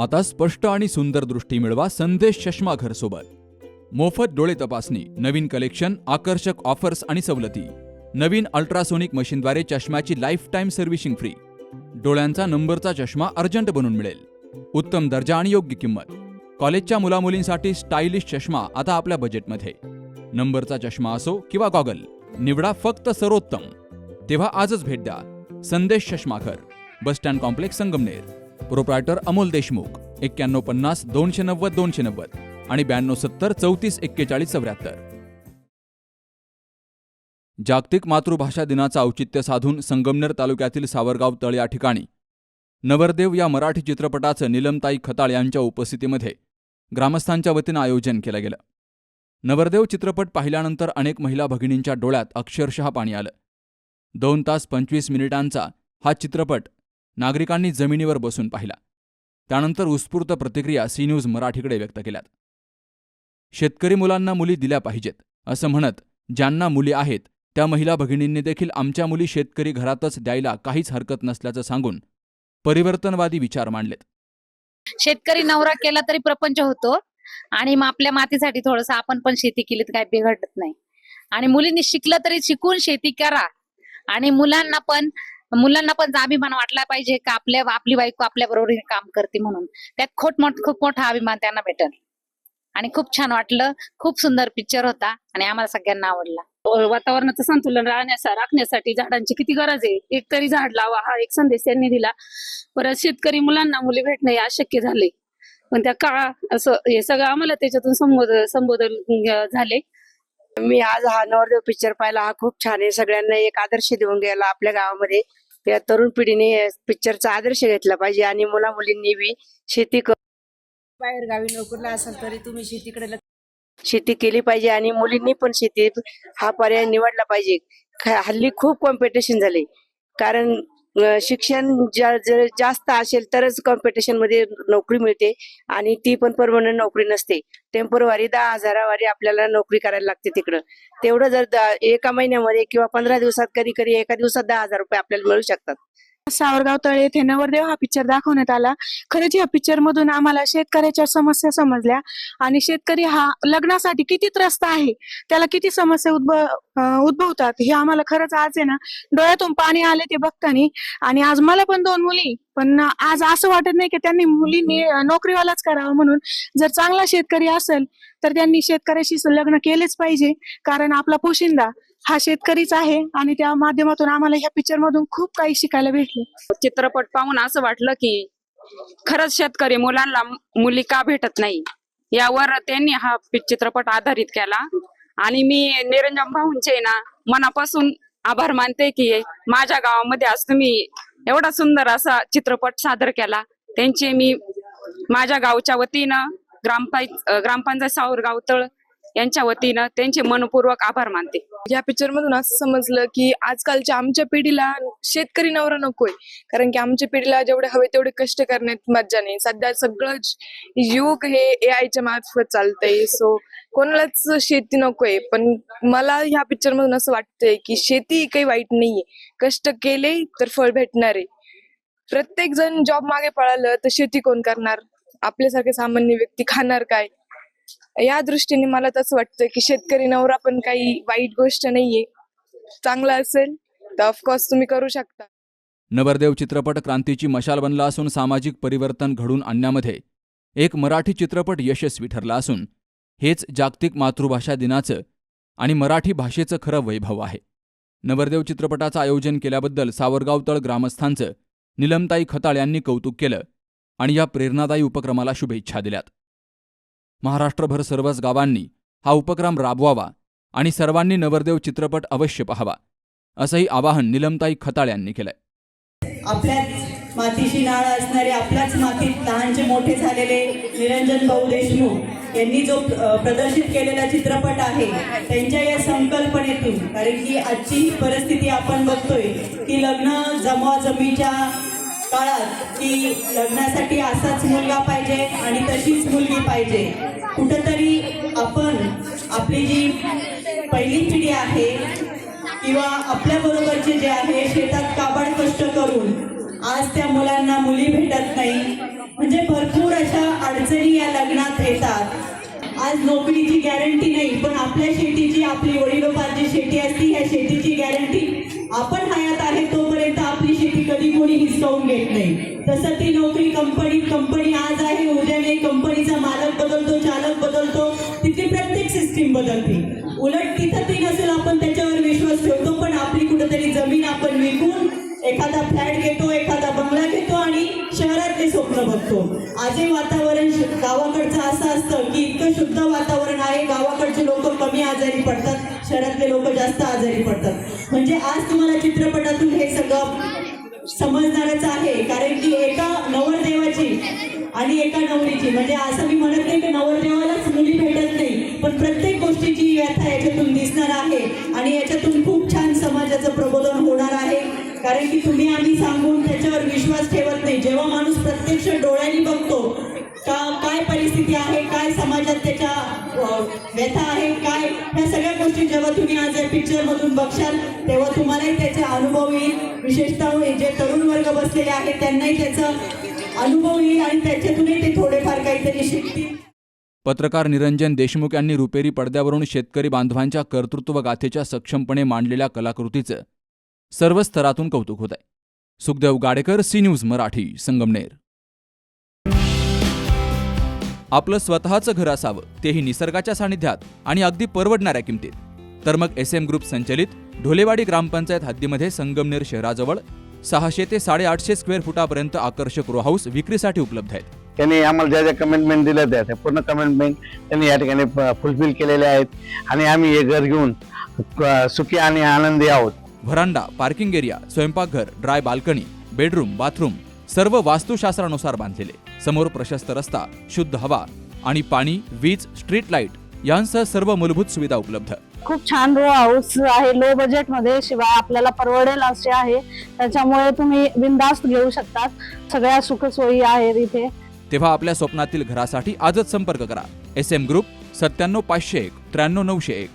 आता स्पष्ट आणि सुंदर दृष्टी मिळवा संदेश चष्मा घर सोबत. मोफत डोळे तपासणी, नवीन कलेक्शन, आकर्षक ऑफर्स आणि सवलती. नवीन अल्ट्रासोनिक मशीनद्वारे चष्म्याची लाईफ टाईम सर्व्हिसिंग फ्री. डोळ्यांचा नंबरचा चष्मा अर्जंट बनून मिळेल. उत्तम दर्जा आणि योग्य किंमत. कॉलेजच्या मुलामुलींसाठी स्टायलिश चष्मा आता आपल्या बजेटमध्ये. नंबरचा चष्मा असो किंवा गॉगल, निवडा फक्त सर्वोत्तम. तेव्हा आजच भेट द्या Sandesh Chashmaghar, bus stand complex, Sangamner. Proprietor Amol Deshmukh. 9150 290 290 आणि 9270 34 41 74. जागतिक मातृभाषा दिनाचं औचित्य साधून संगमनेर तालुक्यातील सावरगाव तळ या ठिकाणी नवरदेव या मराठी चित्रपटाचं नीलमताई खताळ यांच्या उपस्थितीमध्ये ग्रामस्थांच्या वतीनं आयोजन केलं गेलं. नवरदेव चित्रपट पाहिल्यानंतर अनेक महिला भगिनींच्या डोळ्यात अक्षरशः पाणी आलं. 2 तास 25 मिनिटांचा हा चित्रपट नागरिकांनी जमिनीवर बसून पाहिला. त्यानंतर उत्स्फूर्त प्रतिक्रिया सी न्यूज मराठीकडे व्यक्त केल्यात. शेतकरी मुलांना मुली दिल्या पाहिजेत असं म्हणत ज्यांना मुली आहेत त्या महिला भगिनींनी देखील आमच्या मुली शेतकरी घरातच द्यायला काहीच हरकत नसल्याचं सांगून परिवर्तनवादी विचार मांडलेत. शेतकरी नवरा केला तरी प्रपंच होतो आणि मग आपल्या मातीसाठी थोडंसं आपण पण शेती केली तर काही बिघडत नाही. आणि मुलींनी शिकलं तरी शिकून शेती करा आणि मुलांना पण अभिमान वाटला पाहिजे का आपली बायको आपल्या बरोबर काम करते म्हणून. त्यात खूप मोठा अभिमान त्यांना भेटेल. आणि खूप छान वाटलं. खूप सुंदर पिक्चर होता आणि आम्हाला सगळ्यांना आवडला. वातावरणाचं संतुलन राखण्यासाठी झाडांची किती गरज आहे. एक तरी झाड लावा हा एक संदेश त्यांनी दिला. परत शेतकरी मुलांना मुली भेटणे अशक्य झाले, पण त्या काळा असं हे सगळं आम्हाला त्याच्यातून संबोधन झाले. मी आज हा नवरदेव पिक्चर पाहिला. हा खूप छान आहे. सगळ्यांना एक आदर्श देऊन गेला. आपल्या गावामध्ये या तरुण पिढीने पिक्चरचा आदर्श घेतला पाहिजे आणि मुला मुलींनी बी शेती बाहेर गावी नोकरीला असेल तरी तुम्ही शेती केली पाहिजे आणि मुलींनी पण शेती हा पर्याय निवडला पाहिजे. हल्ली खूप कॉम्पिटिशन झाले, कारण शिक्षण जास्त असेल तरच कॉम्पिटिशन मध्ये नोकरी मिळते आणि ती पण परमनंट नोकरी नसते. टेम्पोररी 10,000 वारी आपल्याला नोकरी करायला लागते तिकडं. तेवढं जर एका महिन्यामध्ये किंवा 15 दिवसात कधी एका दिवसात 10,000 रुपये आपल्याला मिळू शकतात. सावरगाव तळ येथे नवरदेव हा पिक्चर दाखवण्यात आला. खरंच या पिक्चर मधून आम्हाला शेतकऱ्याच्या समस्या समजल्या आणि शेतकरी हा लग्नासाठी किती त्रस्त आहे, त्याला किती समस्या उद्भवतात हे आम्हाला खरंच आज आहे ना डोळ्यातून पाणी आले ते बघतानी. आणि आज मला पण 2 मुली, पण आज असं वाटत नाही की त्यांनी मुलींनी नोकरीवालाच करावं. म्हणून जर चांगला शेतकरी असेल तर त्यांनी शेतकऱ्याशी लग्न केलेच पाहिजे, कारण आपला पोशिंदा हा शेतकरीच आहे. आणि त्या माध्यमातून आम्हाला ह्या पिक्चर मधून खूप काही शिकायला भेटलं. चित्रपट पाहून असं वाटलं की खरंच शेतकरी मुलांना मुली का भेटत नाही यावर त्यांनी हा चित्रपट आधारित केला. आणि मी निरंजन भाऊंचे ना मनापासून आभार मानते की माझ्या गावामध्ये आज तुम्ही एवढा सुंदर असा चित्रपट सादर केला. त्यांचे मी माझ्या गावच्या वतीनं ग्रामपंचायत सावरगाव तळ यांच्या वतीनं त्यांचे मनपूर्वक आभार मानते. या पिक्चर मधून असं समजलं की आजकालच्या आमच्या पिढीला शेतकरी नवरा नकोय, कारण की आमच्या पिढीला जेवढे हवे तेवढे कष्ट करण्यात मज्जा नाही. सध्या सगळं युग हे AI च्या मार्फत चालतंय. सो कोणालाच शेती नकोय. पण मला ह्या पिक्चर मधून असं वाटतंय की शेती काही वाईट नाहीये. कष्ट केले तर फळ भेटणार आहे. प्रत्येक जण जॉब मागे पळालं तर शेती कोण करणार? आपल्यासारखे सामान्य व्यक्ती खाणार काय? या दृष्टीने मला तसं वाटतं की शेतकरी नवरा पण काही वाईट गोष्ट नाहीये. चांगला असेल तर ऑफकोर्स तुम्ही करू शकता. नवरदेव चित्रपट क्रांतीची मशाल बनला असून सामाजिक परिवर्तन घडून आणण्यामध्ये एक मराठी चित्रपट यशस्वी ठरला असून हेच जागतिक मातृभाषा दिनाचं आणि मराठी भाषेचं खरं वैभव आहे. नवरदेव चित्रपटाचं आयोजन केल्याबद्दल सावरगाव तळ ग्रामस्थांचं नीलमताई खताळ यांनी कौतुक केलं आणि या प्रेरणादायी उपक्रमाला शुभेच्छा दिल्यात. महाराष्ट्रभर सर्वच गावांनी हा उपक्रम राबवावा आणि सर्वांनी नवरदेव चित्रपट अवश्य पाहावा असंही आवाहन नीलमताई खताळ यांनी केलंय. आपल्याच मातीशी नाळ असणारे, आपल्याच मातीत लहानचे मोठे झालेले निरंजन भाऊ देशमुख यांनी जो प्रदर्शित केलेला चित्रपट आहे त्यांच्या या संकल्पनेतून, कारण की आजची परिस्थिती आपण बघतोय की लग्न जमवाजमीच्या काळात की लग्नासाठी असाच मुलगा पाहिजे आणि तशीच मुलगी पाहिजे. कुठंतरी आपण आपली जी पहिली पिढी आहे किंवा आपल्या बरोबरचे जे आहे शेतात काबाड कष्ट करून आज त्या मुलांना मुली भेटत नाही. म्हणजे भरपूर अशा अडचणी या लग्नात येतात. आज नोकरीची गॅरंटी नाही, पण आपल्या शेतीची, आपली वडिलोपार्जित शेती असती, ह्या शेतीची गॅरंटी आपण हयात आहे तोपर्यंत आपली शेती कधी कोणी हिसकावून घेत नाही. तसं ती नोकरी कंपनी आज आहे, उद्या नाही. कंपनीचा मालक बदलतो, चालक बदलतो, तिथली प्रत्येक सिस्टीम बदलते. उलट तिथं ती नसेल, आपण त्याच्यावर विश्वास ठेवतो, पण आपली कुठेतरी जमीन आपण विकून एखादा फ्लॅट घेतो, एखादा बंगला घेतो आणि शहरातले स्वप्न बघतो. आजही वातावरण गावाकडचं असं असतं की इतकं शुद्ध वातावरण आहे, गावाकडचे लोक कमी आजारी पडतात, शहरातले लोक जास्त आजारी पडतात. म्हणजे आज तुम्हाला चित्रपटातून हे सगळं समजणारच आहे. कारण की एका नवरदेवाची आणि एका नवरीची, म्हणजे असं मी म्हणत नाही की नवरदेवालाच मुली भेटत नाही, पण प्रत्येक गोष्टीची व्यथा याच्यातून दिसणार आहे आणि याच्यातून खूप छान समाजाचं प्रबोधन होणार आहे. कारण की तुम्ही आम्ही सांगून त्याच्यावर विश्वास ठेवत नाही. जेव्हा माणूस प्रत्यक्ष डोळ्यांनी बघतो काय परिस्थिती आहे, काय समाजात त्याच्या व्यथा आहे, काय ह्या सगळ्या गोष्टी जेव्हा तुम्ही आज या पिक्चरमधून बघशाल तेव्हा तुम्हालाही त्याचे अनुभव येईल. विशेषतः जे तरुण वर्ग बसलेले आहेत त्यांनाही त्याचा अनुभव येईल आणि त्याच्यातूनही ते थोडेफार काहीतरी शिकतील. पत्रकार निरंजन देशमुख यांनी रुपेरी पडद्यावरून शेतकरी बांधवांच्या कर्तृत्व गाथेच्या सक्षमपणे मांडलेल्या कलाकृतीचं सर्व स्तरातून कौतुक होत आहे. Sukhdev Gadekar, C news Marathi, Sangamner. आपलं स्वतःचं घर असावं, तेही निसर्गाच्या सानिध्यात आणि अगदी परवडणाऱ्या किमतीत. तर मग SM ग्रुप संचलित ढोलेवाडी ग्रामपंचायत हद्दीमध्ये संगमनेर शहराजवळ 600 ते 850 स्क्वेअर फुटापर्यंत आकर्षक रो हाऊस विक्रीसाठी उपलब्ध आहेत. त्यांनी आम्हाला ज्या ज्या कमिटमेंट दिल्या त्या पूर्ण कमिटमेंट त्यांनी या ठिकाणी फुलफिल केलेल्या आहेत आणि आम्ही हे घर घेऊन सुखी आणि आनंदी आहोत. व्हरांडा, पार्किंग एरिया, स्वयंपाकघर, ड्राय बाल्कनी, बेडरूम, बाथरूम सर्व वास्तुशास्त्रानुसार बांधलेले. समोर प्रशस्त रस्ता, शुद्ध हवा आणि पाणी, वीज, स्ट्रीट लाईट यांसह सर्व मूलभूत सुविधा उपलब्ध. खूप छान रो हाऊस आहे, लो बजेट मध्ये, शिवाय आपल्याला परवडेल असे आहे. त्याच्यामुळे तुम्ही बिनधास्त घेऊ शकतात. सगळ्या सुखसोयी आहेत इथे. तेव्हा आपल्या स्वप्नातील घरासाठी आजच संपर्क करा. SM group 97 501 93 901.